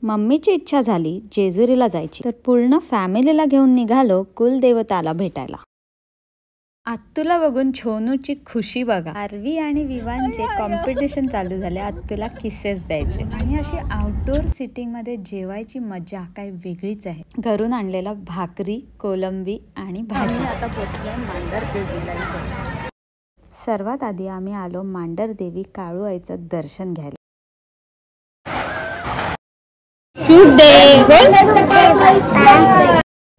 मम्मीची इच्छा झाली जेजुरीला जायची, तर पूर्ण फॅमिलीला घेऊन निघालो कुलदेवताला भेटायला। आत्तूला बघून छोनूची खुशी बघा। आरवी आणि विवानचे कॉम्पिटिशन चालू झाले, आत्तूला किसेस द्यायचे आणि अशी आउटडोर सिटिंग मध्ये जेवायची मजा काही वेगळीच आहे। घरून आणलेला भाकरी, कोलंबी आणि भाजी। आता पोहोचलो मांडर देवीला। सर्वात आधी आम्ही आलो मांडर देवी काळू आईचं दर्शन घ्यायला।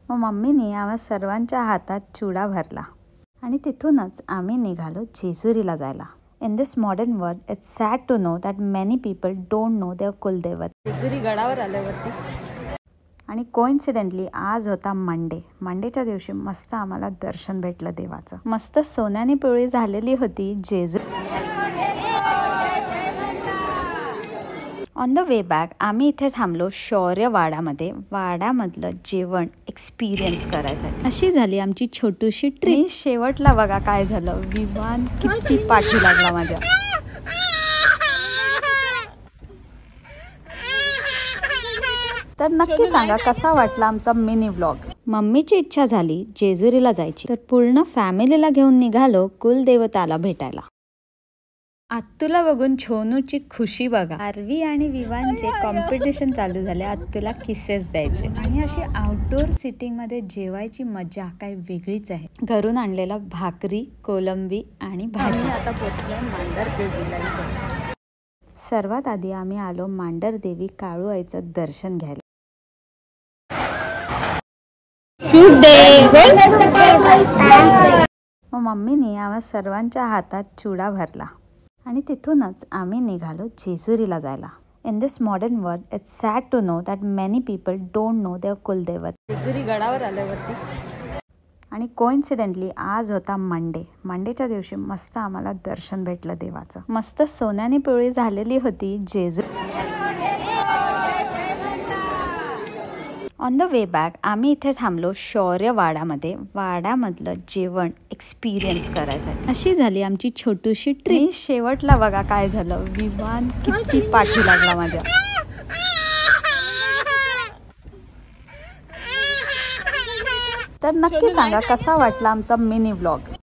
मम्मीने आम्हा सर्वांच्या हातात चुडा भरला आणि तिथूनच आम्ही निघालो जेजुरीला जायला। In this modern world it's sad to know that many people don't know their कुलदैवत। जेजुरी गडावर आल्यावरती आणि कोइन्सिडेंटली आज होता मंडे। मंडेच्या दिवशी मस्त आम्हाला दर्शन भेटलं देवाचं। मस्त सोन्याने पिवळी झालेली होती Jejuri. On the way back आम्ही इथे थांबलो शौर्य वाडामध्ये। वाडामधलं जेवण एक्सपिरियन्स करायसाठी अशी झाली आमची छोटीशी ट्रिप। शेवटला बघा काय झालं, विमान किती पाठी लागला माझ्या। तर नक्की सांगा कसा वाटला आमचा मिनी व्लॉग। मम्मीची इच्छा झाली जेजुरीला जायची, तर पूर्ण फॅमिलीला घेऊन निघालो कुलदेवताला भेटायला। आत्तूला बघून छोनूची खुशी बघा। आरवी आणि विवानचे कॉम्पिटिशन चालू झाले, आत्तूला किसेस द्यायचे आणि अशी आउटडोर सिटिंग मध्ये जेवायची मजा काही वेगळीच आहे। घरून आणलेला भाकरी, कोलंबी आणि भाजी। आता पोहोचलो मांडर देवीला। सर्वात आधी आम्ही आलो मांडर देवी काळू आईचं दर्शन घ्यायला। मम्मीने आम्हा सर्वांच्या हातात चुडा भरला आणि तिथूनच आम्ही निघालो जेजुरीला जायला। In this modern world it's sad to know that many people don't know their कुलदैवत। जेजुरी गडावर आल्यावरती आणि कोइन्सिडेंटली आज होता मंडे। मंडेच्या दिवशी मस्त आम्हाला दर्शन भेटलं देवाचं। मस्त सोन्याने पिवळी झालेली होती Jejuri. On the way back आम्ही इथे थांबलो शौर्य वाडामध्ये। वाडामधलं जेवण एक्सपिरियन्स करायसाठी अशी झाली आमची छोटीशी ट्रिप। शेवटला बघा काय झालं, विमान किती पाठी लागला माझ्या। तर नक्की सांगा कसा वाटला आमचा मिनी व्लॉग।